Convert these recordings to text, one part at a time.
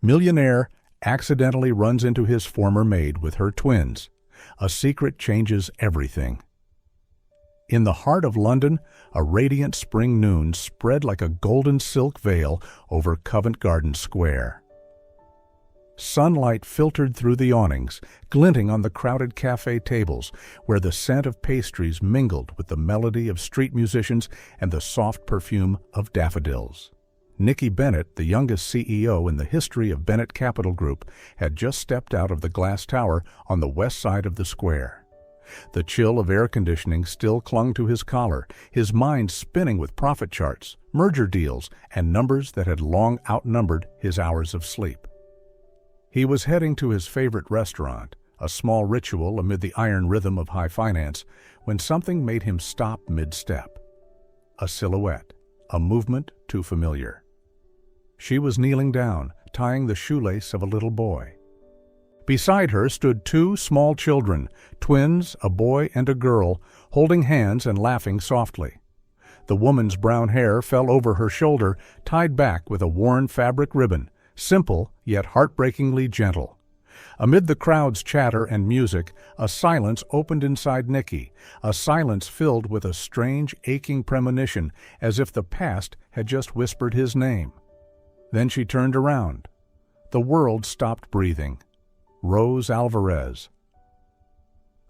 Millionaire accidentally runs into his former maid with her twins. A secret changes everything. In the heart of London, a radiant spring noon spread like a golden silk veil over Covent Garden Square. Sunlight filtered through the awnings, glinting on the crowded cafe tables, where the scent of pastries mingled with the melody of street musicians and the soft perfume of daffodils. Nicky Bennett, the youngest CEO in the history of Bennett Capital Group, had just stepped out of the glass tower on the west side of the square. The chill of air conditioning still clung to his collar, his mind spinning with profit charts, merger deals, and numbers that had long outnumbered his hours of sleep. He was heading to his favorite restaurant, a small ritual amid the iron rhythm of high finance, when something made him stop mid-step. A silhouette, a movement too familiar. She was kneeling down, tying the shoelace of a little boy. Beside her stood two small children, twins, a boy and a girl, holding hands and laughing softly. The woman's brown hair fell over her shoulder, tied back with a worn fabric ribbon, simple yet heartbreakingly gentle. Amid the crowd's chatter and music, a silence opened inside Nicky, a silence filled with a strange, aching premonition, as if the past had just whispered his name. Then she turned around. The world stopped breathing. Rose Alvarez.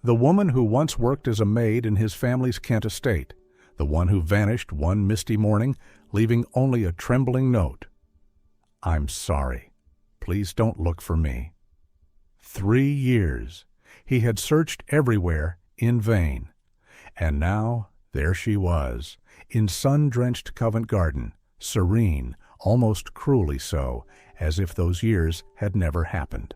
The woman who once worked as a maid in his family's Kent estate, the one who vanished one misty morning, leaving only a trembling note. "I'm sorry. Please don't look for me." 3 years. He had searched everywhere in vain. And now there she was, in sun-drenched Covent Garden, serene, almost cruelly so, as if those years had never happened.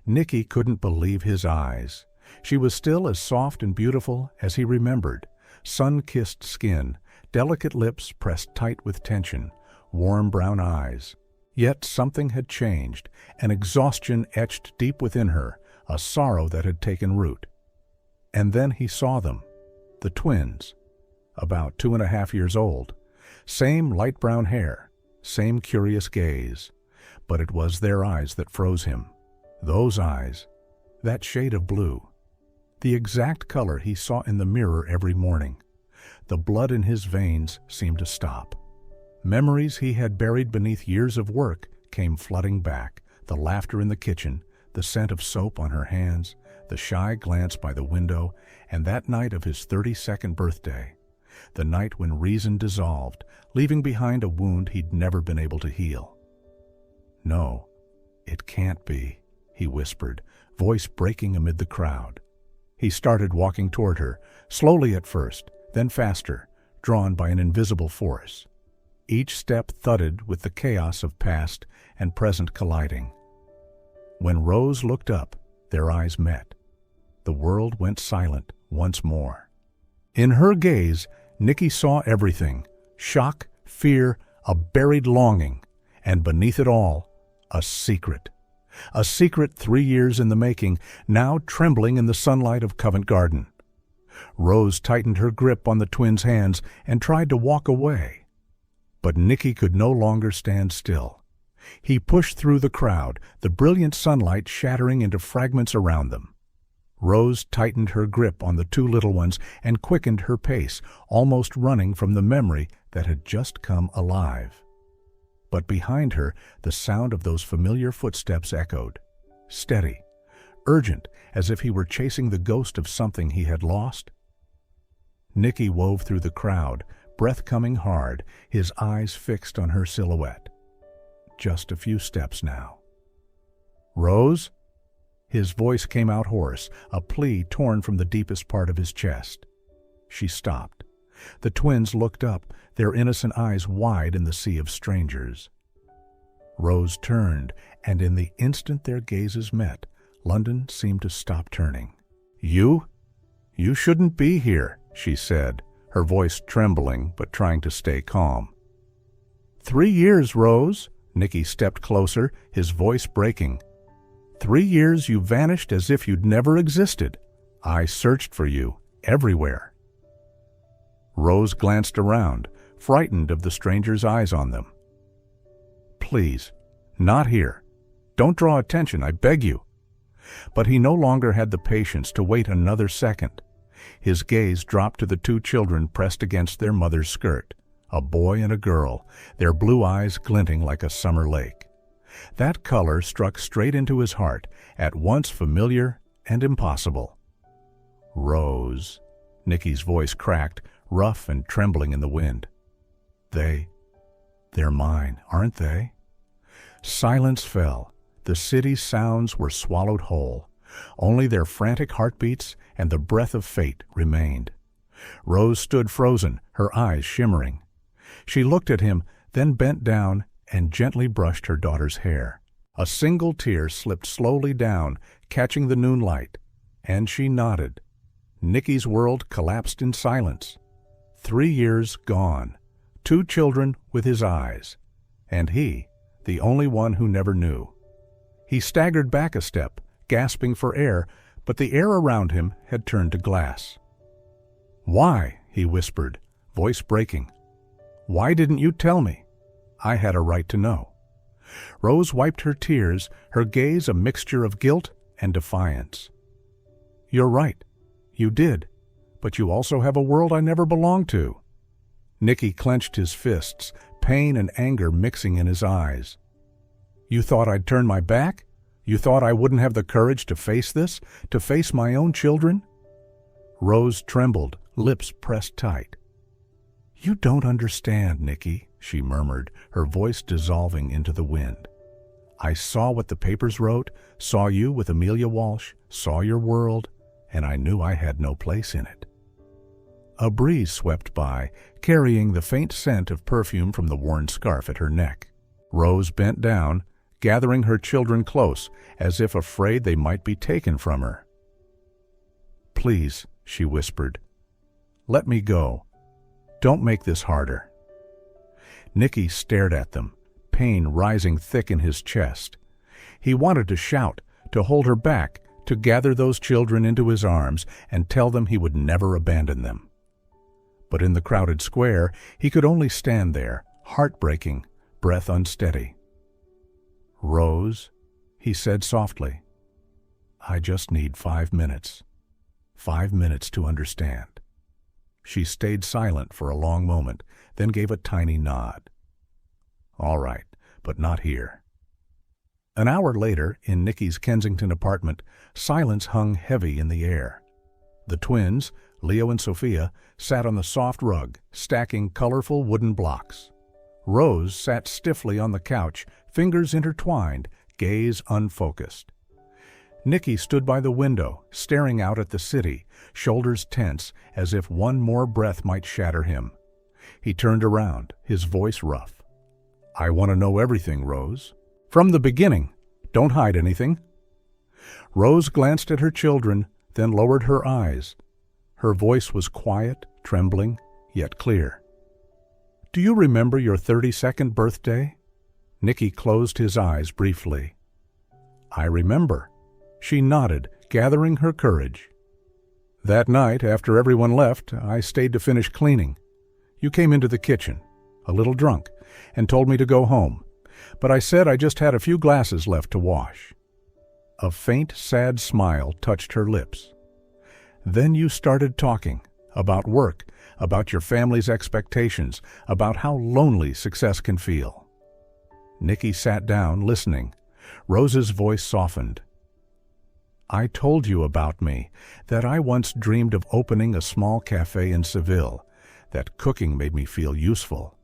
Nicky couldn't believe his eyes. She was still as soft and beautiful as he remembered, sun-kissed skin, delicate lips pressed tight with tension, warm brown eyes. Yet something had changed, an exhaustion etched deep within her, a sorrow that had taken root. And then he saw them, the twins, about 2.5 years old, same light brown hair, same curious gaze, but it was their eyes that froze him. Those eyes, that shade of blue, the exact color he saw in the mirror every morning. The blood in his veins seemed to stop. Memories he had buried beneath years of work came flooding back, the laughter in the kitchen, the scent of soap on her hands, the shy glance by the window, and that night of his 32nd birthday, the night when reason dissolved, leaving behind a wound he'd never been able to heal. "No, it can't be," he whispered, voice breaking amid the crowd. He started walking toward her, slowly at first, then faster, drawn by an invisible force. Each step thudded with the chaos of past and present colliding. When Rose looked up, their eyes met. The world went silent once more. In her gaze, Nicky saw everything: shock, fear, a buried longing, and beneath it all, a secret. A secret 3 years in the making, now trembling in the sunlight of Covent Garden. Rose tightened her grip on the twins' hands and tried to walk away. But Nicky could no longer stand still. He pushed through the crowd, the brilliant sunlight shattering into fragments around them. Rose tightened her grip on the two little ones and quickened her pace, almost running from the memory that had just come alive. But behind her, the sound of those familiar footsteps echoed, steady, urgent, as if he were chasing the ghost of something he had lost. Nicky wove through the crowd, breath coming hard, his eyes fixed on her silhouette. Just a few steps now. "Rose?" His voice came out hoarse, a plea torn from the deepest part of his chest. She stopped. The twins looked up, their innocent eyes wide in the sea of strangers. Rose turned, and in the instant their gazes met, London seemed to stop turning. "You? You shouldn't be here," she said, her voice trembling but trying to stay calm. 3 years, Rose." Nicky stepped closer, his voice breaking. 3 years you vanished as if you'd never existed. I searched for you, everywhere." Rose glanced around, frightened of the stranger's eyes on them. "Please, Not here. Don't draw attention, I beg you." But he no longer had the patience to wait another second. His gaze dropped to the two children pressed against their mother's skirt, a boy and a girl, their blue eyes glinting like a summer lake. That color struck straight into his heart, at once familiar and impossible. "Rose," Nicky's voice cracked, rough and trembling in the wind. They're mine, aren't they?" Silence fell. The city's sounds were swallowed whole. Only their frantic heartbeats and the breath of fate remained. Rose stood frozen, her eyes shimmering. She looked at him, then bent down and gently brushed her daughter's hair. A single tear slipped slowly down, catching the noon light, and she nodded. Nicky's world collapsed in silence. 3 years gone, 2 children with his eyes, and he, the only one who never knew. He staggered back a step, gasping for air, but the air around him had turned to glass. "Why?" he whispered, voice breaking. "Why didn't you tell me? I had a right to know." Rose wiped her tears, her gaze a mixture of guilt and defiance. "You're right. You did. But you also have a world I never belonged to." Nicky clenched his fists, pain and anger mixing in his eyes. "You thought I'd turn my back? You thought I wouldn't have the courage to face this, to face my own children?" Rose trembled, lips pressed tight. "You don't understand, Nicky," she murmured, her voice dissolving into the wind. "I saw what the papers wrote, saw you with Amelia Walsh, saw your world, and I knew I had no place in it." A breeze swept by, carrying the faint scent of perfume from the worn scarf at her neck. Rose bent down, gathering her children close, as if afraid they might be taken from her. "Please," she whispered, "let me go. Don't make this harder." Nicky stared at them, pain rising thick in his chest. He wanted to shout, to hold her back, to gather those children into his arms and tell them he would never abandon them. But in the crowded square, he could only stand there, heartbreaking, breath unsteady. "Rose," he said softly, "I just need 5 minutes. 5 minutes to understand." She stayed silent for a long moment, then gave a tiny nod. "All right, but not here." An hour later, in Nicky's Kensington apartment, silence hung heavy in the air. The twins, Leo and Sophia, sat on the soft rug, stacking colorful wooden blocks. Rose sat stiffly on the couch, fingers intertwined, gaze unfocused. Nicky stood by the window, staring out at the city, shoulders tense, as if one more breath might shatter him. He turned around, his voice rough. "I want to know everything, Rose. From the beginning. Don't hide anything." Rose glanced at her children, then lowered her eyes. Her voice was quiet, trembling, yet clear. "Do you remember your 32nd birthday?" Nicky closed his eyes briefly. "I remember." She nodded, gathering her courage. "That night, after everyone left, I stayed to finish cleaning. You came into the kitchen, a little drunk, and told me to go home, but I said I just had a few glasses left to wash." A faint, sad smile touched her lips. "Then you started talking, about work, about your family's expectations, about how lonely success can feel." Nicky sat down, listening. Rose's voice softened. "I told you about me, that I once dreamed of opening a small cafe in Seville, that cooking made me feel useful.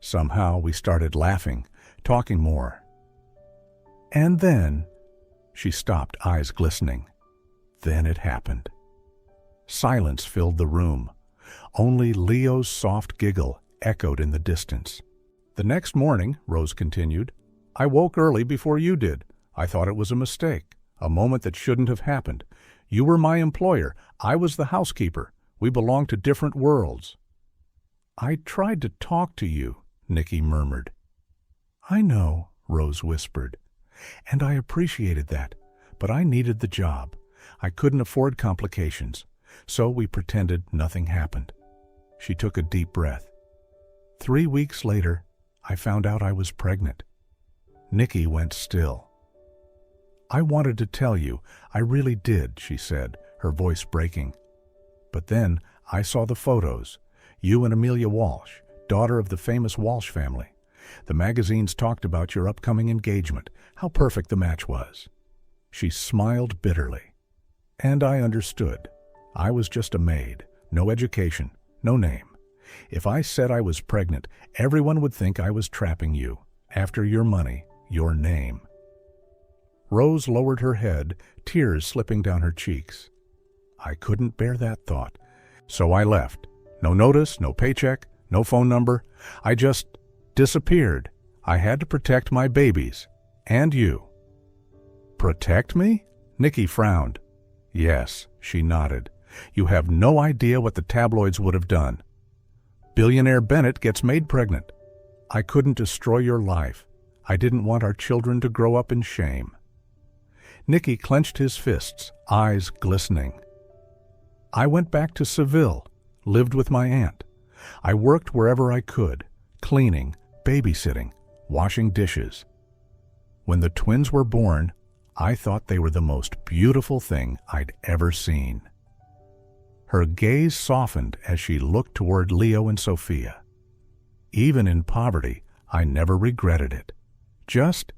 Somehow we started laughing, talking more. And then," she stopped, eyes glistening, "then it happened." Silence filled the room. Only Leo's soft giggle echoed in the distance. "The next morning," Rose continued, "I woke early before you did. I thought it was a mistake, a moment that shouldn't have happened. You were my employer. I was the housekeeper. We belonged to different worlds." "I tried to talk to you," Nicky murmured. "I know," Rose whispered, "and I appreciated that, but I needed the job. I couldn't afford complications, so we pretended nothing happened." She took a deep breath. 3 weeks later, I found out I was pregnant. Nikki went still. "I wanted to tell you, I really did," she said, her voice breaking. "But then I saw the photos. You and Amelia Walsh, daughter of the famous Walsh family. The magazines talked about your upcoming engagement, how perfect the match was." She smiled bitterly. And I understood. I was just a maid, no education, no name. If I said I was pregnant, everyone would think I was trapping you, after your money, your name. Rose lowered her head, tears slipping down her cheeks. I couldn't bear that thought, so I left. No notice, no paycheck, no phone number. I just disappeared. I had to protect my babies. And you. Protect me? Nikki frowned. Yes, she nodded. You have no idea what the tabloids would have done. Billionaire Bennett gets Maid pregnant. I couldn't destroy your life. I didn't want our children to grow up in shame. Nikki clenched his fists, eyes glistening. I went back to Seville, lived with my aunt. I worked wherever I could, cleaning, babysitting, washing dishes. When the twins were born, I thought they were the most beautiful thing I'd ever seen. Her gaze softened as she looked toward Leo and Sophia. Even in poverty, I never regretted it. Just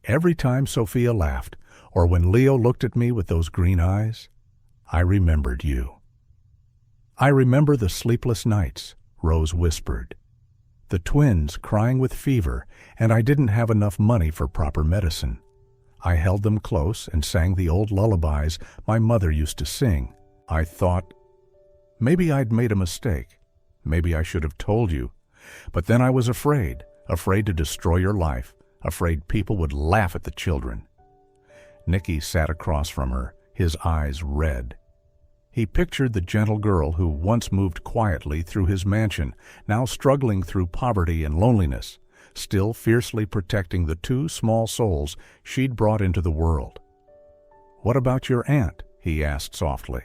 every time Sophia laughed, or when Leo looked at me with those green eyes, I remembered you. I remember the sleepless nights, Rose whispered. The twins crying with fever, and I didn't have enough money for proper medicine. I held them close and sang the old lullabies my mother used to sing. I thought, maybe I'd made a mistake. Maybe I should have told you. But then I was afraid to destroy your life, afraid people would laugh at the children. Nikki sat across from her, his eyes red. He pictured the gentle girl who once moved quietly through his mansion, now struggling through poverty and loneliness, still fiercely protecting the two small souls she'd brought into the world. "What about your aunt?" he asked softly.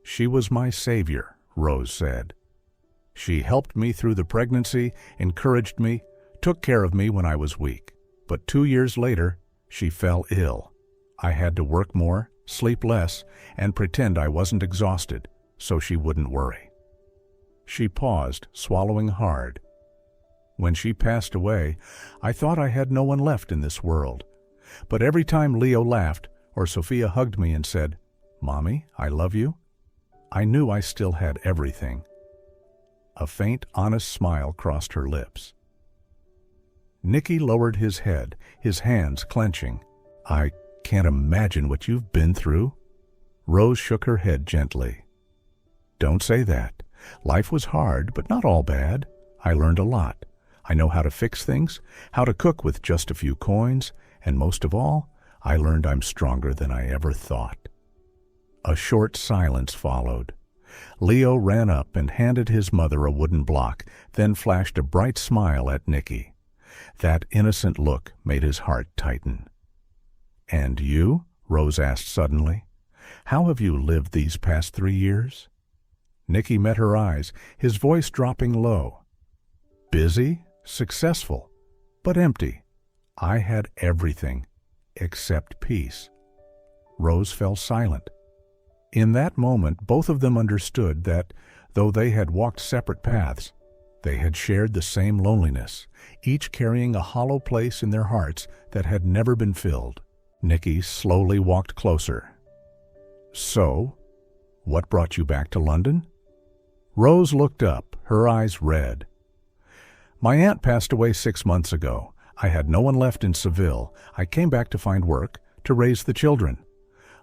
"She was my savior," Rose said. "She helped me through the pregnancy, encouraged me, took care of me when I was weak. But 2 years later, she fell ill. I had to work more, sleep less, and pretend I wasn't exhausted, so she wouldn't worry." She paused, swallowing hard. "When she passed away, I thought I had no one left in this world. But every time Leo laughed, or Sophia hugged me and said, 'Mommy, I love you,' I knew I still had everything." A faint, honest smile crossed her lips. Nikki lowered his head, his hands clenching. "I can't imagine what you've been through." Rose shook her head gently. "Don't say that. Life was hard, but not all bad. I learned a lot. I know how to fix things, how to cook with just a few coins, and most of all, I learned I'm stronger than I ever thought." A short silence followed. Leo ran up and handed his mother a wooden block, then flashed a bright smile at Nikki. That innocent look made his heart tighten. "And you?" Rose asked suddenly. "How have you lived these past 3 years?" Nikki met her eyes, his voice dropping low. "Busy, successful, but empty. I had everything, except peace." Rose fell silent. In that moment, both of them understood that, though they had walked separate paths, they had shared the same loneliness, each carrying a hollow place in their hearts that had never been filled. Nikki slowly walked closer. "So, what brought you back to London?" Rose looked up, her eyes red. "My aunt passed away 6 months ago. I had no one left in Seville. I came back to find work, to raise the children.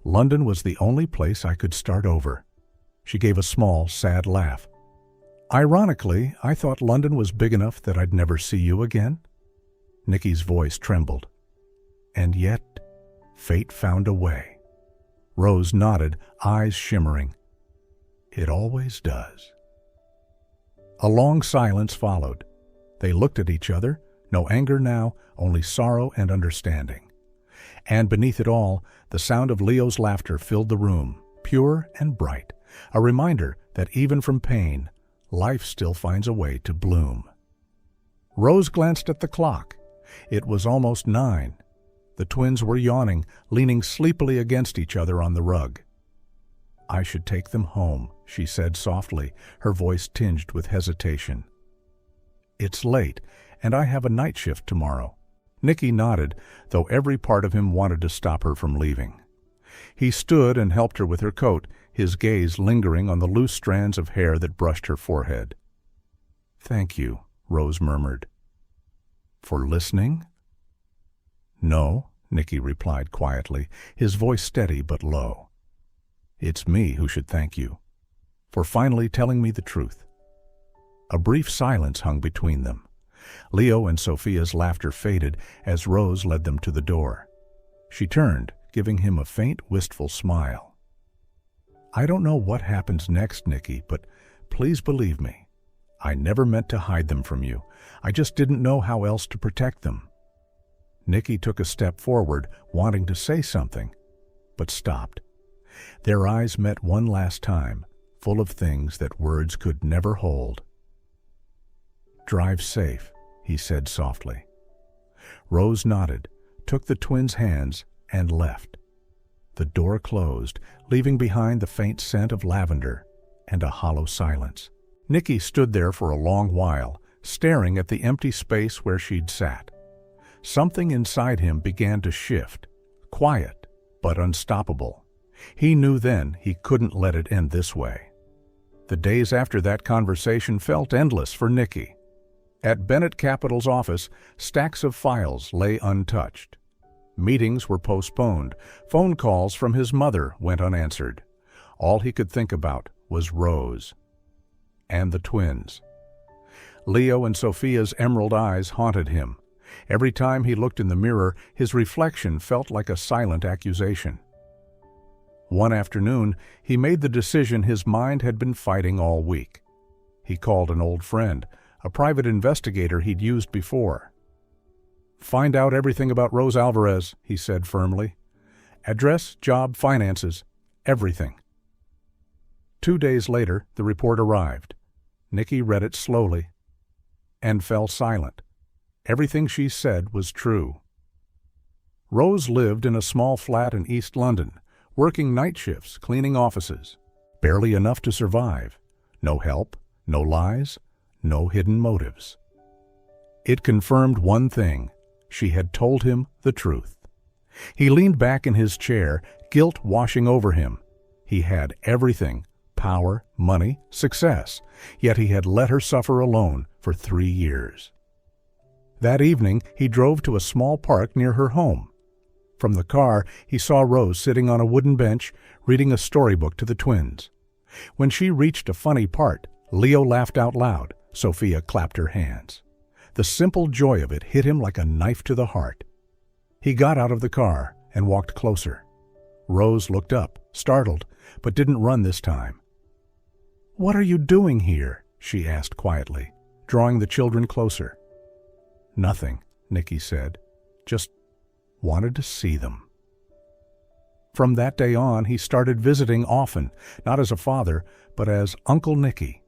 London was the only place I could start over." She gave a small, sad laugh. "Ironically, I thought London was big enough that I'd never see you again." Nikki's voice trembled. "And yet, fate found a way." Rose nodded, eyes shimmering. "It always does." A long silence followed. They looked at each other, no anger now, only sorrow and understanding. And beneath it all, the sound of Leo's laughter filled the room, pure and bright, a reminder that even from pain, life still finds a way to bloom. Rose glanced at the clock. It was almost 9. The twins were yawning, leaning sleepily against each other on the rug. "I should take them home," she said softly, her voice tinged with hesitation. "It's late, and I have a night shift tomorrow." Nicky nodded, though every part of him wanted to stop her from leaving. He stood and helped her with her coat, his gaze lingering on the loose strands of hair that brushed her forehead. "Thank you," Rose murmured. "For listening?" "No," Nicky replied quietly, his voice steady but low. "It's me who should thank you, for finally telling me the truth." A brief silence hung between them. Leo and Sophia's laughter faded as Rose led them to the door. She turned, giving him a faint, wistful smile. "I don't know what happens next, Nicky, but please believe me. I never meant to hide them from you. I just didn't know how else to protect them." Nicky took a step forward, wanting to say something, but stopped. Their eyes met one last time, full of things that words could never hold. "Drive safe," he said softly. Rose nodded, took the twins' hands, and left. The door closed, leaving behind the faint scent of lavender and a hollow silence. Nicky stood there for a long while, staring at the empty space where she'd sat. Something inside him began to shift, quiet but unstoppable. He knew then he couldn't let it end this way. The days after that conversation felt endless for Nicky. At Bennett Capital's office, stacks of files lay untouched. Meetings were postponed. Phone calls from his mother went unanswered. All he could think about was Rose and the twins. Leo and Sophia's emerald eyes haunted him. Every time he looked in the mirror, his reflection felt like a silent accusation. One afternoon, he made the decision his mind had been fighting all week. He called an old friend, a private investigator he'd used before. "Find out everything about Rose Alvarez," he said firmly. "Address, job, finances, everything." 2 days later, the report arrived. Nicky read it slowly and fell silent. Everything she said was true. Rose lived in a small flat in East London, working night shifts, cleaning offices. Barely enough to survive. No help, no lies, no hidden motives. It confirmed one thing. She had told him the truth. He leaned back in his chair, guilt washing over him. He had everything, power, money, success, yet he had let her suffer alone for 3 years. That evening, he drove to a small park near her home. From the car, he saw Rose sitting on a wooden bench, reading a storybook to the twins. When she reached a funny part, Leo laughed out loud. Sophia clapped her hands. The simple joy of it hit him like a knife to the heart. He got out of the car and walked closer. Rose looked up, startled, but didn't run this time. "What are you doing here?" she asked quietly, drawing the children closer. "Nothing," Nicky said. "Just wanted to see them." From that day on, he started visiting often, not as a father, but as Uncle Nicky.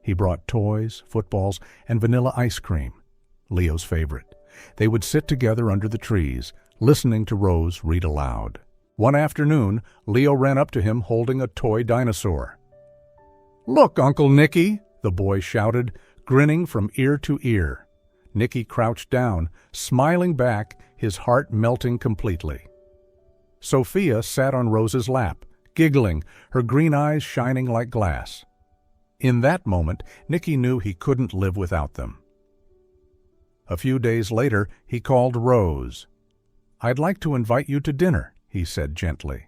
He brought toys, footballs, and vanilla ice cream, Leo's favorite. They would sit together under the trees, listening to Rose read aloud. One afternoon, Leo ran up to him holding a toy dinosaur. "Look, Uncle Nicky!" the boy shouted, grinning from ear to ear. Nicky crouched down, smiling back, his heart melting completely. Sophia sat on Rose's lap, giggling, her green eyes shining like glass. In that moment, Nicky knew he couldn't live without them. A few days later, he called Rose. "I'd like to invite you to dinner," he said gently.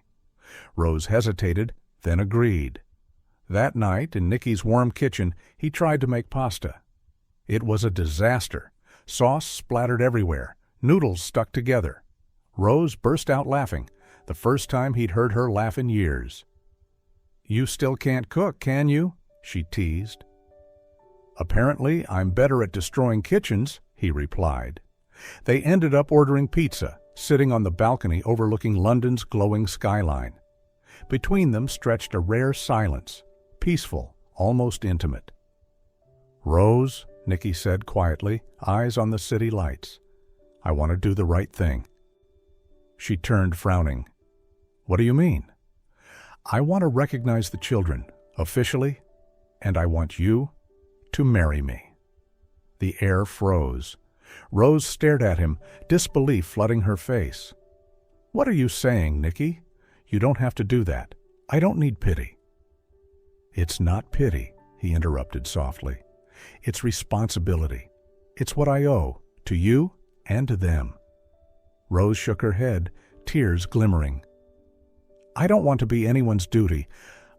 Rose hesitated, then agreed. That night, in Nicky's warm kitchen, he tried to make pasta. It was a disaster. Sauce splattered everywhere, noodles stuck together. Rose burst out laughing, the first time he'd heard her laugh in years. "You still can't cook, can you?" she teased. "Apparently, I'm better at destroying kitchens," he replied. They ended up ordering pizza, sitting on the balcony overlooking London's glowing skyline. Between them stretched a rare silence, peaceful, almost intimate. "Rose," Nicky said quietly, eyes on the city lights, I want to do the right thing." She turned, frowning. "What do you mean?" "I want to recognize the children, officially, and I want you to marry me." The air froze. Rose stared at him, disbelief flooding her face. "What are you saying, Nikki? You don't have to do that. I don't need pity." "It's not pity," he interrupted softly. "It's responsibility. It's what I owe, to you and to them." Rose shook her head, tears glimmering. "I don't want to be anyone's duty.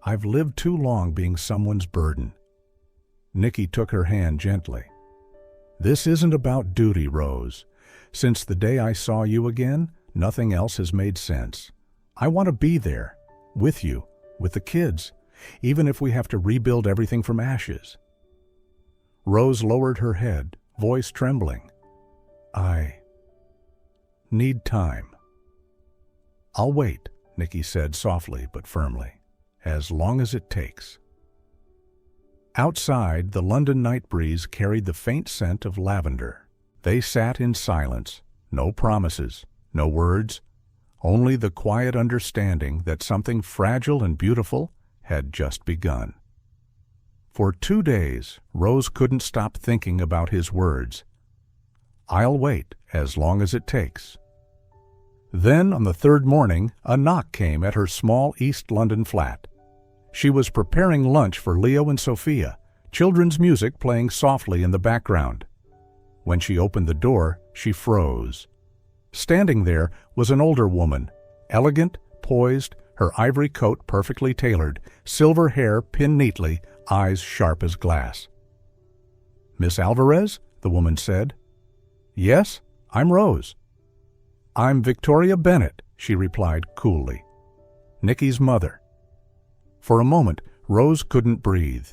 I've lived too long being someone's burden." Nikki took her hand gently. "This isn't about duty, Rose. Since the day I saw you again, nothing else has made sense. I want to be there, with you, with the kids, even if we have to rebuild everything from ashes." Rose lowered her head, voice trembling. "I need time." "I'll wait," Nikki said softly but firmly, "as long as it takes." Outside, the London night breeze carried the faint scent of lavender. They sat in silence, no promises, no words, only the quiet understanding that something fragile and beautiful had just begun. For 2 days, Rose couldn't stop thinking about his words. "I'll wait as long as it takes." Then, on the 3rd morning, a knock came at her small East London flat. She was preparing lunch for Leo and Sophia, children's music playing softly in the background. When she opened the door, she froze. Standing there was an older woman, elegant, poised, her ivory coat perfectly tailored, silver hair pinned neatly, eyes sharp as glass. "Miss Alvarez?" the woman said. "Yes, I'm Rose." "I'm Victoria Bennett," she replied coolly. "Nikki's mother." For a moment, Rose couldn't breathe.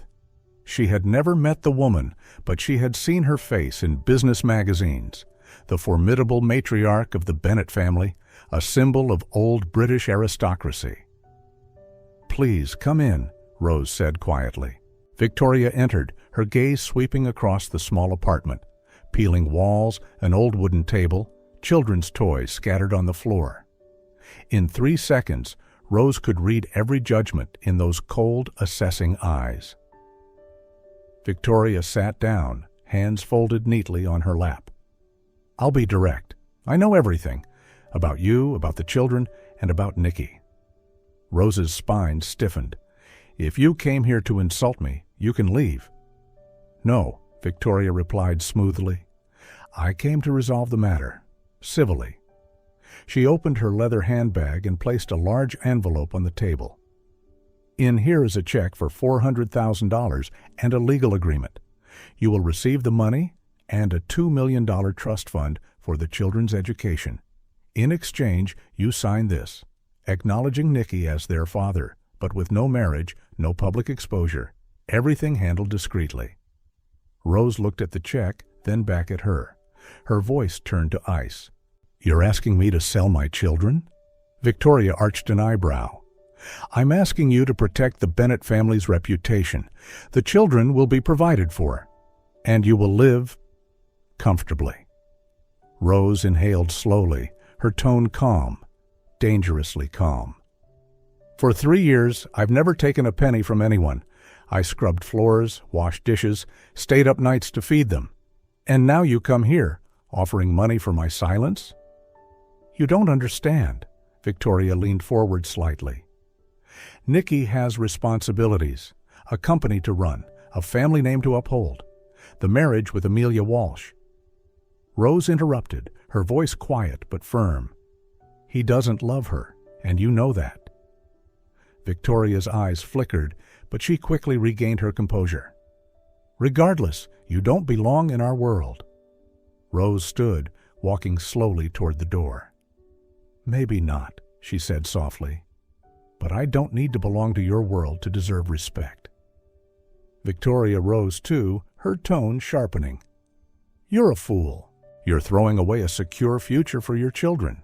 She had never met the woman, but she had seen her face in business magazines. The formidable matriarch of the Bennett family, a symbol of old British aristocracy. "Please, come in," Rose said quietly. Victoria entered, her gaze sweeping across the small apartment. Peeling walls, an old wooden table, children's toys scattered on the floor. In 3 seconds, Rose could read every judgment in those cold, assessing eyes. Victoria sat down, hands folded neatly on her lap. "I'll be direct. I know everything. About you, about the children, and about Nikki." Rose's spine stiffened. "If you came here to insult me, you can leave." "No," Victoria replied smoothly. "I came to resolve the matter, civilly." She opened her leather handbag and placed a large envelope on the table. "In here is a check for $400,000 and a legal agreement. You will receive the money and a $2 million trust fund for the children's education. In exchange, you sign this, acknowledging Nikki as their father, but with no marriage, no public exposure, everything handled discreetly." Rose looked at the check, then back at her. Her voice turned to ice. "You're asking me to sell my children?" Victoria arched an eyebrow. "I'm asking you to protect the Bennett family's reputation. The children will be provided for, and you will live comfortably." Rose inhaled slowly, her tone calm, dangerously calm. "For 3 years, I've never taken a penny from anyone. I scrubbed floors, washed dishes, stayed up nights to feed them. And now you come here, offering money for my silence?" "You don't understand." Victoria leaned forward slightly. "Nikki has responsibilities, a company to run, a family name to uphold, the marriage with Amelia Walsh." Rose interrupted, her voice quiet but firm. "He doesn't love her, and you know that." Victoria's eyes flickered, but she quickly regained her composure. "Regardless, you don't belong in our world." Rose stood, walking slowly toward the door. "Maybe not," she said softly, "but I don't need to belong to your world to deserve respect." Victoria rose too, her tone sharpening. "You're a fool. You're throwing away a secure future for your children."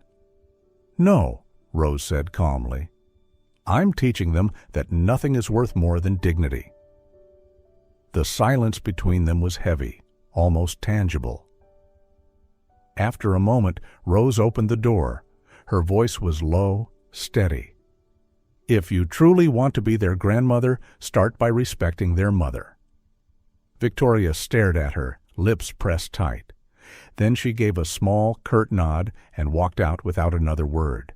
"No," Rose said calmly. "I'm teaching them that nothing is worth more than dignity." The silence between them was heavy, almost tangible. After a moment, Rose opened the door. Her voice was low, steady. "If you truly want to be their grandmother, start by respecting their mother." Victoria stared at her, lips pressed tight. Then she gave a small, curt nod and walked out without another word.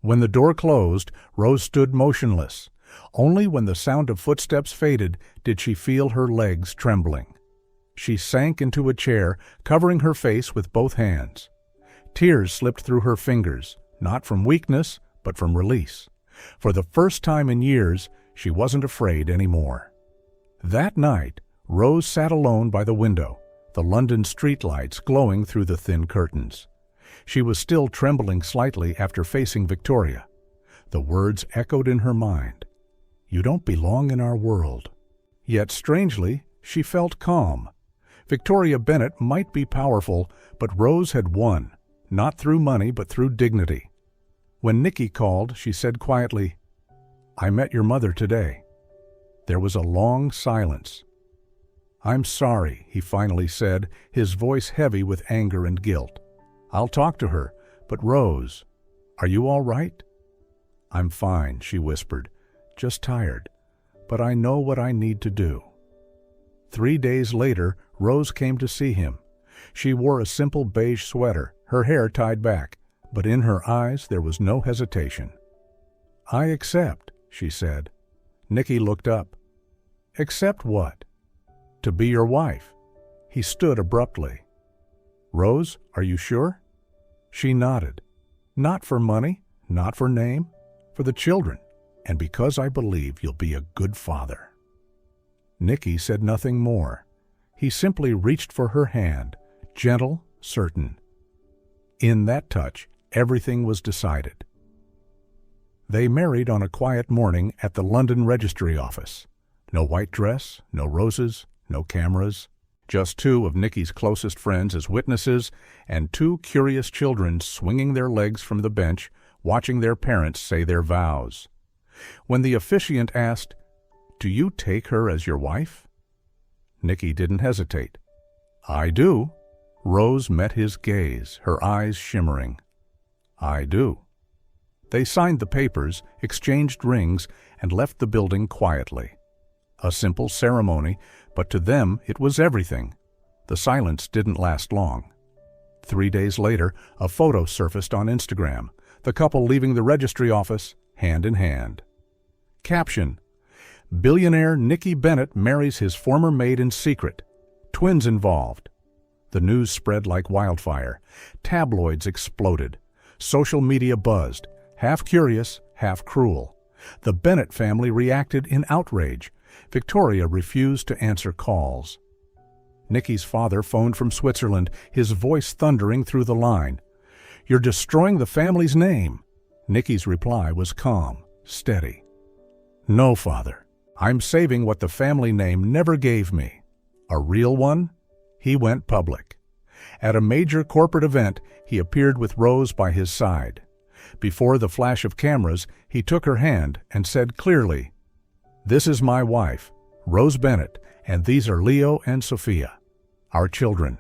When the door closed, Rose stood motionless. Only when the sound of footsteps faded did she feel her legs trembling. She sank into a chair, covering her face with both hands. Tears slipped through her fingers, not from weakness, but from release. For the first time in years, she wasn't afraid anymore. That night, Rose sat alone by the window, the London streetlights glowing through the thin curtains. She was still trembling slightly after facing Victoria. The words echoed in her mind. "You don't belong in our world." Yet, strangely, she felt calm. Victoria Bennett might be powerful, but Rose had won, not through money but through dignity. When Nicky called, she said quietly, "I met your mother today." There was a long silence. "I'm sorry," he finally said, his voice heavy with anger and guilt. "I'll talk to her, but Rose, are you all right?" "I'm fine," she whispered, "just tired, but I know what I need to do." 3 days later, Rose came to see him. She wore a simple beige sweater, her hair tied back, but in her eyes there was no hesitation. "I accept," she said. Nicky looked up. "Accept what?" "To be your wife." He stood abruptly. "Rose, are you sure?" She nodded. "Not for money, not for name, for the children, and because I believe you'll be a good father." Nicky said nothing more. He simply reached for her hand, gentle, certain. In that touch, everything was decided. They married on a quiet morning at the London Registry Office. No white dress, no roses, no cameras. Just 2 of Nicky's closest friends as witnesses and 2 curious children swinging their legs from the bench, watching their parents say their vows. When the officiant asked, "Do you take her as your wife?" Nicky didn't hesitate. "I do." Rose met his gaze, her eyes shimmering. "I do." They signed the papers, exchanged rings, and left the building quietly. A simple ceremony, but to them it was everything. The silence didn't last long. 3 days later, a photo surfaced on Instagram, the couple leaving the registry office, hand in hand. Caption: "Billionaire Nicky Bennett marries his former maid in secret. Twins involved." The news spread like wildfire. Tabloids exploded. Social media buzzed, half curious, half cruel. The Bennett family reacted in outrage. Victoria refused to answer calls. Nicky's father phoned from Switzerland, his voice thundering through the line. "You're destroying the family's name." Nicky's reply was calm, steady. "No, father. I'm saving what the family name never gave me. A real one?" He went public. At a major corporate event, he appeared with Rose by his side. Before the flash of cameras, he took her hand and said clearly, "This is my wife, Rose Bennett, and these are Leo and Sophia, our children."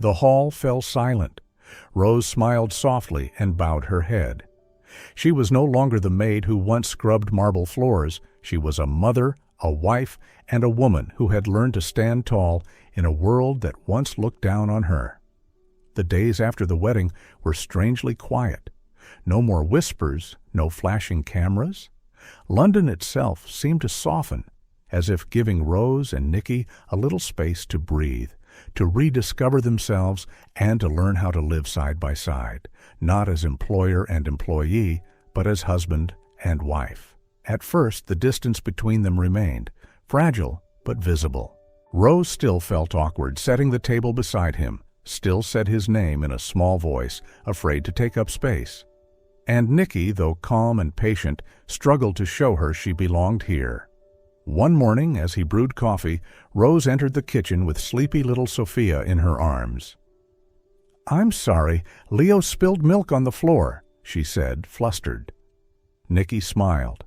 The hall fell silent. Rose smiled softly and bowed her head. She was no longer the maid who once scrubbed marble floors. She was a mother, a wife, and a woman who had learned to stand tall in a world that once looked down on her. The days after the wedding were strangely quiet. No more whispers, no flashing cameras. London itself seemed to soften, as if giving Rose and Nicky a little space to breathe, to rediscover themselves and to learn how to live side by side, not as employer and employee, but as husband and wife. At first, the distance between them remained, fragile but visible. Rose still felt awkward setting the table beside him, still said his name in a small voice, afraid to take up space. And Nicky, though calm and patient, struggled to show her she belonged here. One morning, as he brewed coffee, Rose entered the kitchen with sleepy little Sophia in her arms. "I'm sorry, Leo spilled milk on the floor," she said, flustered. Nicky smiled.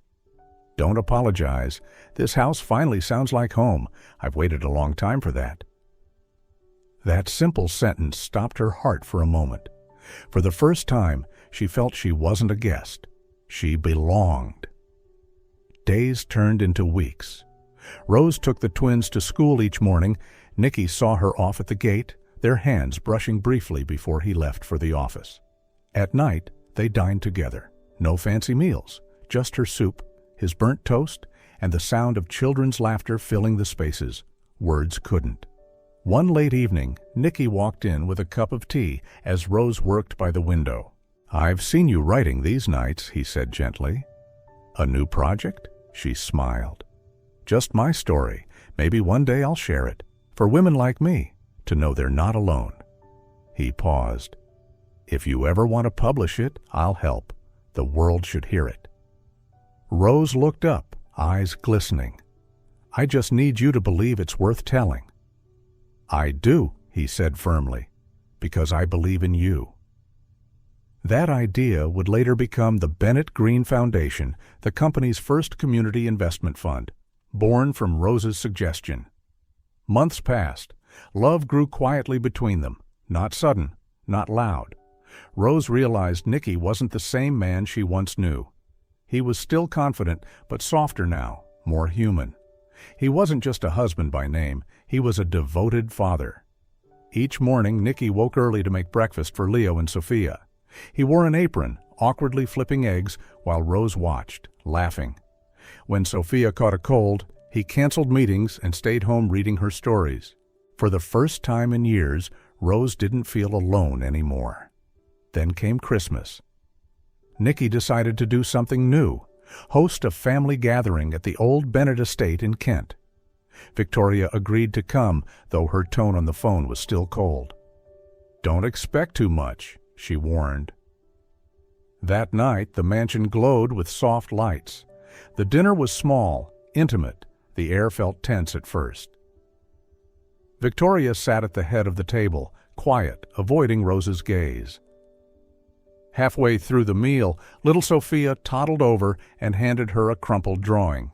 "Don't apologize. This house finally sounds like home. I've waited a long time for that." That simple sentence stopped her heart for a moment. For the first time, she felt she wasn't a guest. She belonged. Days turned into weeks. Rose took the twins to school each morning. Nicky saw her off at the gate, their hands brushing briefly before he left for the office. At night, they dined together. No fancy meals, just her soup, his burnt toast, and the sound of children's laughter filling the spaces. Words couldn't. One late evening, Nicky walked in with a cup of tea as Rose worked by the window. "I've seen you writing these nights," he said gently. "A new project?" She smiled. "Just my story. Maybe one day I'll share it. For women like me, to know they're not alone." He paused. "If you ever want to publish it, I'll help. The world should hear it." Rose looked up, eyes glistening. "I just need you to believe it's worth telling." "I do," he said firmly, "because I believe in you." That idea would later become the Bennett Green Foundation, the company's first community investment fund, born from Rose's suggestion. Months passed. Love grew quietly between them, not sudden, not loud. Rose realized Nicky wasn't the same man she once knew. He was still confident, but softer now, more human. He wasn't just a husband by name, he was a devoted father. Each morning, Nicky woke early to make breakfast for Leo and Sophia. He wore an apron, awkwardly flipping eggs, while Rose watched, laughing. When Sophia caught a cold, he canceled meetings and stayed home reading her stories. For the first time in years, Rose didn't feel alone anymore. Then came Christmas. Nicky decided to do something new, host a family gathering at the old Bennett estate in Kent. Victoria agreed to come, though her tone on the phone was still cold. "Don't expect too much," she warned. That night, the mansion glowed with soft lights. The dinner was small, intimate. The air felt tense at first. Victoria sat at the head of the table, quiet, avoiding Rose's gaze. Halfway through the meal, little Sophia toddled over and handed her a crumpled drawing.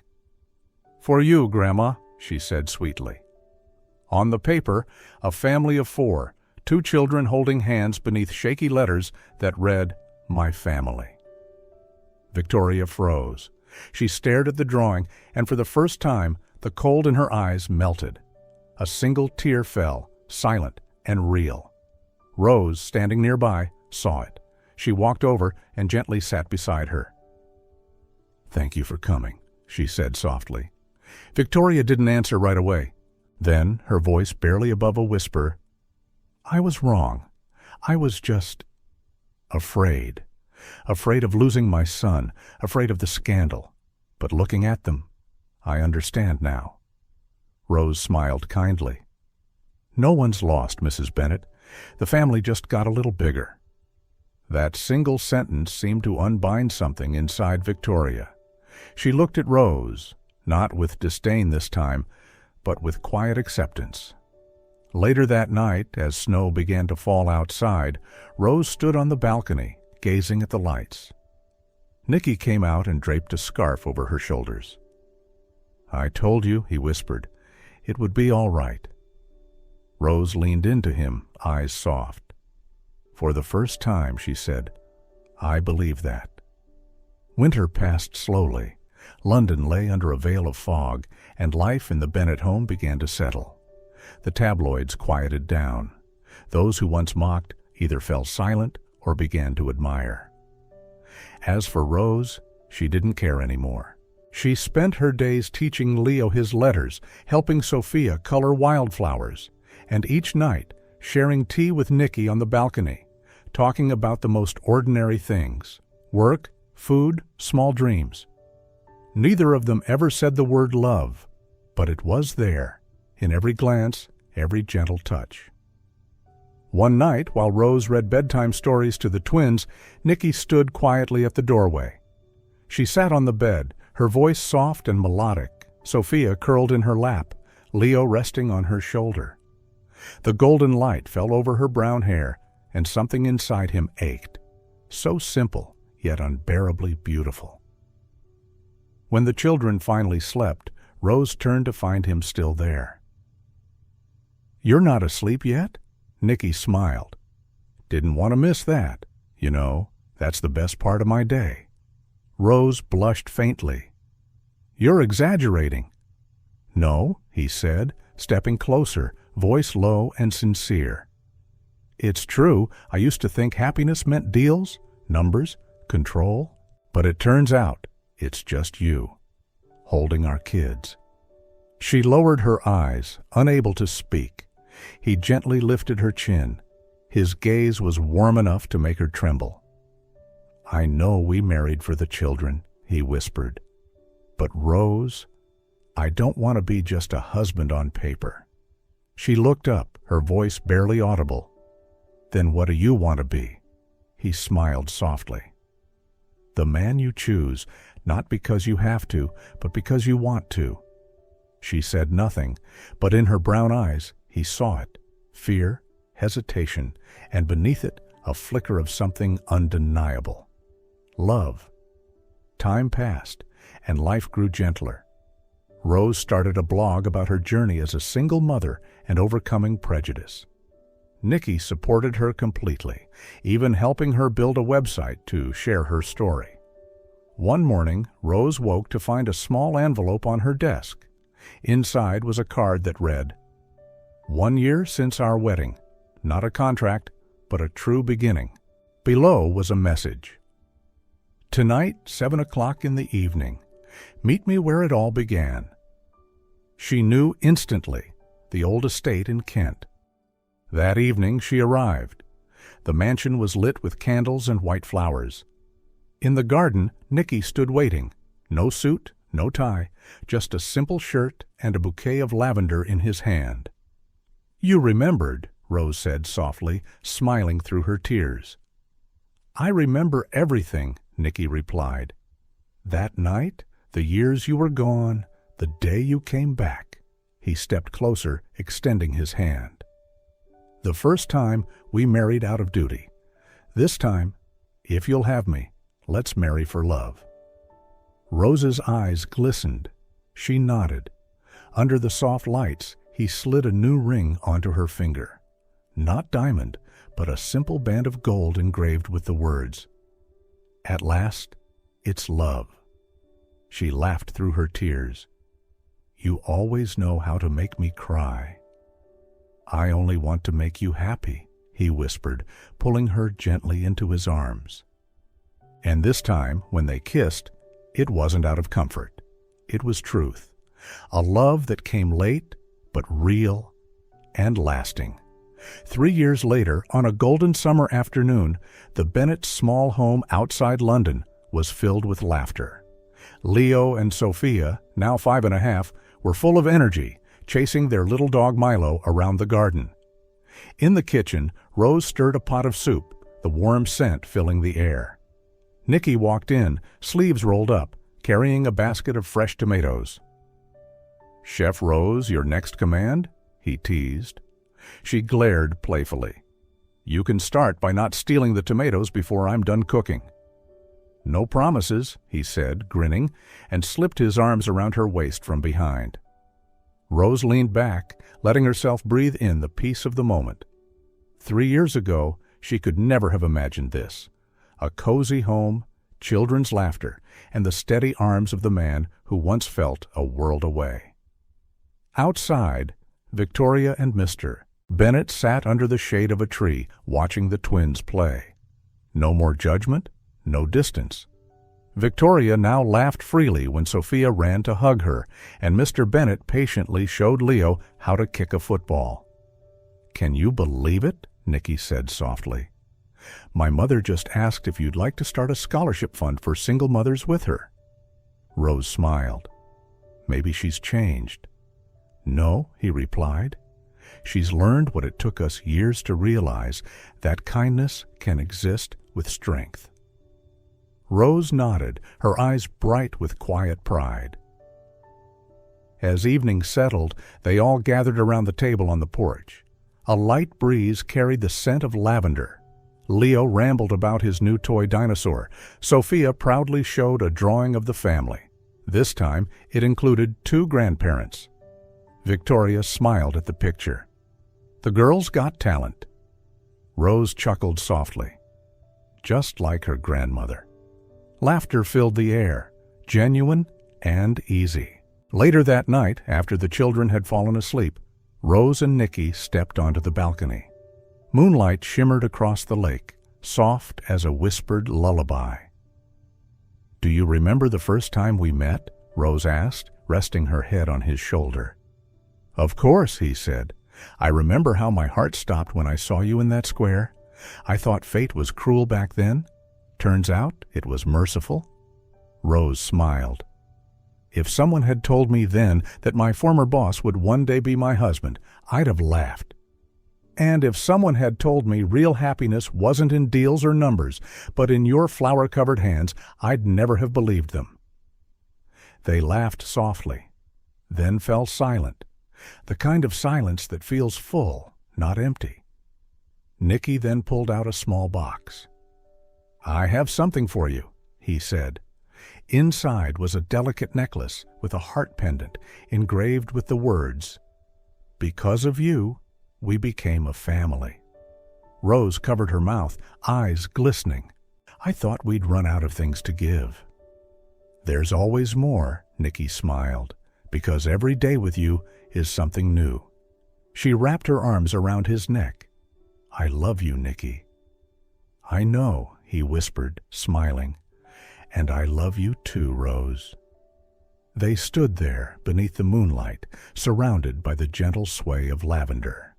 "For you, Grandma," she said sweetly. On the paper, a family of 4, 2 children holding hands beneath shaky letters that read, "My family." Victoria froze. She stared at the drawing, and for the first time, the cold in her eyes melted. A single tear fell, silent and real. Rose, standing nearby, saw it. She walked over and gently sat beside her. "Thank you for coming," she said softly. Victoria didn't answer right away. Then, her voice barely above a whisper, "I was wrong. I was just afraid. Afraid of losing my son, afraid of the scandal. But looking at them, I understand now." Rose smiled kindly. "No one's lost, Mrs. Bennett. The family just got a little bigger." That single sentence seemed to unbind something inside Victoria. She looked at Rose, not with disdain this time, but with quiet acceptance. Later that night, as snow began to fall outside, Rose stood on the balcony, gazing at the lights. Nicky came out and draped a scarf over her shoulders. "I told you," he whispered, "it would be all right." Rose leaned into him, eyes soft. "For the first time," she said, "I believe that." Winter passed slowly. London lay under a veil of fog, and life in the Bennett home began to settle. The tabloids quieted down. Those who once mocked either fell silent or began to admire. As for Rose, she didn't care anymore. She spent her days teaching Leo his letters, helping Sophia color wildflowers, and each night sharing tea with Nicky on the balcony, talking about the most ordinary things: work, food, small dreams. Neither of them ever said the word love, but it was there, in every glance, every gentle touch. One night, while Rose read bedtime stories to the twins, Nicky stood quietly at the doorway. She sat on the bed, her voice soft and melodic, Sophia curled in her lap, Leo resting on her shoulder. The golden light fell over her brown hair, and something inside him ached. So simple, yet unbearably beautiful. When the children finally slept, Rose turned to find him still there. "You're not asleep yet?" Nicky smiled. Didn't want to miss that. You know, that's the best part of my day. Rose blushed faintly. You're exaggerating. No, he said, stepping closer, voice low and sincere. It's true, I used to think happiness meant deals, numbers, control, but it turns out it's just you, holding our kids. She lowered her eyes, unable to speak. He gently lifted her chin. His gaze was warm enough to make her tremble. I know we married for the children, he whispered. But Rose, I don't want to be just a husband on paper. She looked up, her voice barely audible. Then what do you want to be? He smiled softly. The man you choose, not because you have to, but because you want to. She said nothing, but in her brown eyes he saw it, fear, hesitation, and beneath it a flicker of something undeniable. Love. Time passed, and life grew gentler. Rose started a blog about her journey as a single mother and overcoming prejudice. Nicky supported her completely, even helping her build a website to share her story. One morning, Rose woke to find a small envelope on her desk. Inside was a card that read, 1 year since our wedding. Not a contract, but a true beginning. Below was a message. Tonight, 7 o'clock in the evening. Meet me where it all began. She knew instantly, the old estate in Kent. That evening she arrived. The mansion was lit with candles and white flowers. In the garden, Nicky stood waiting. No suit, no tie, just a simple shirt and a bouquet of lavender in his hand. You remembered, Rose said softly, smiling through her tears. I remember everything, Nicky replied. That night, the years you were gone, the day you came back. He stepped closer, extending his hand. The first time, we married out of duty. This time, if you'll have me, let's marry for love. Rose's eyes glistened. She nodded. Under the soft lights, he slid a new ring onto her finger. Not diamond, but a simple band of gold engraved with the words, At last, it's love. She laughed through her tears. You always know how to make me cry. I only want to make you happy, he whispered, pulling her gently into his arms. And this time, when they kissed, it wasn't out of comfort. It was truth. A love that came late, but real and lasting. 3 years later, on a golden summer afternoon, the Bennetts' small home outside London was filled with laughter. Leo and Sophia, now 5 and a half, were full of energy, chasing their little dog Milo around the garden. In the kitchen, Rose stirred a pot of soup, the warm scent filling the air. Nicky walked in, sleeves rolled up, carrying a basket of fresh tomatoes. Chef Rose, your next command? He teased. She glared playfully. You can start by not stealing the tomatoes before I'm done cooking. No promises, he said, grinning, and slipped his arms around her waist from behind. Rose leaned back, letting herself breathe in the peace of the moment. 3 years ago, she could never have imagined this. A cozy home, children's laughter, and the steady arms of the man who once felt a world away. Outside, Victoria and Mr. Bennett sat under the shade of a tree, watching the twins play. No more judgment, no distance. Victoria now laughed freely when Sophia ran to hug her, and Mr. Bennett patiently showed Leo how to kick a football. Can you believe it? Nicky said softly. My mother just asked if you'd like to start a scholarship fund for single mothers with her. Rose smiled. Maybe she's changed. No, he replied. She's learned what it took us years to realize, that kindness can exist with strength. Rose nodded, her eyes bright with quiet pride. As evening settled, they all gathered around the table on the porch. A light breeze carried the scent of lavender. Leo rambled about his new toy dinosaur. Sophia proudly showed a drawing of the family. This time, it included 2 grandparents. Victoria smiled at the picture. The girls got talent, Rose chuckled softly, just like her grandmother. Laughter filled the air, genuine and easy. Later that night, after the children had fallen asleep, Rose and Nicky stepped onto the balcony. Moonlight shimmered across the lake, soft as a whispered lullaby. "Do you remember the first time we met?" Rose asked, resting her head on his shoulder. "Of course," he said. "I remember how my heart stopped when I saw you in that square. I thought fate was cruel back then. Turns out it was merciful." Rose smiled. "If someone had told me then that my former boss would one day be my husband, I'd have laughed. And if someone had told me real happiness wasn't in deals or numbers, but in your flower-covered hands, I'd never have believed them." They laughed softly, then fell silent, the kind of silence that feels full, not empty. Nicky then pulled out a small box. "I have something for you," he said. Inside was a delicate necklace with a heart pendant engraved with the words, "Because of you, we became a family." Rose covered her mouth, eyes glistening. "I thought we'd run out of things to give." "There's always more," Nicky smiled, "because every day with you is something new." She wrapped her arms around his neck. "I love you, Nicky." "I know," he whispered, smiling. "And I love you too, Rose." They stood there beneath the moonlight, surrounded by the gentle sway of lavender.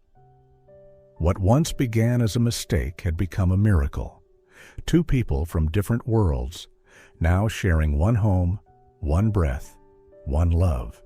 What once began as a mistake had become a miracle. Two people from different worlds, now sharing one home, one breath, one love.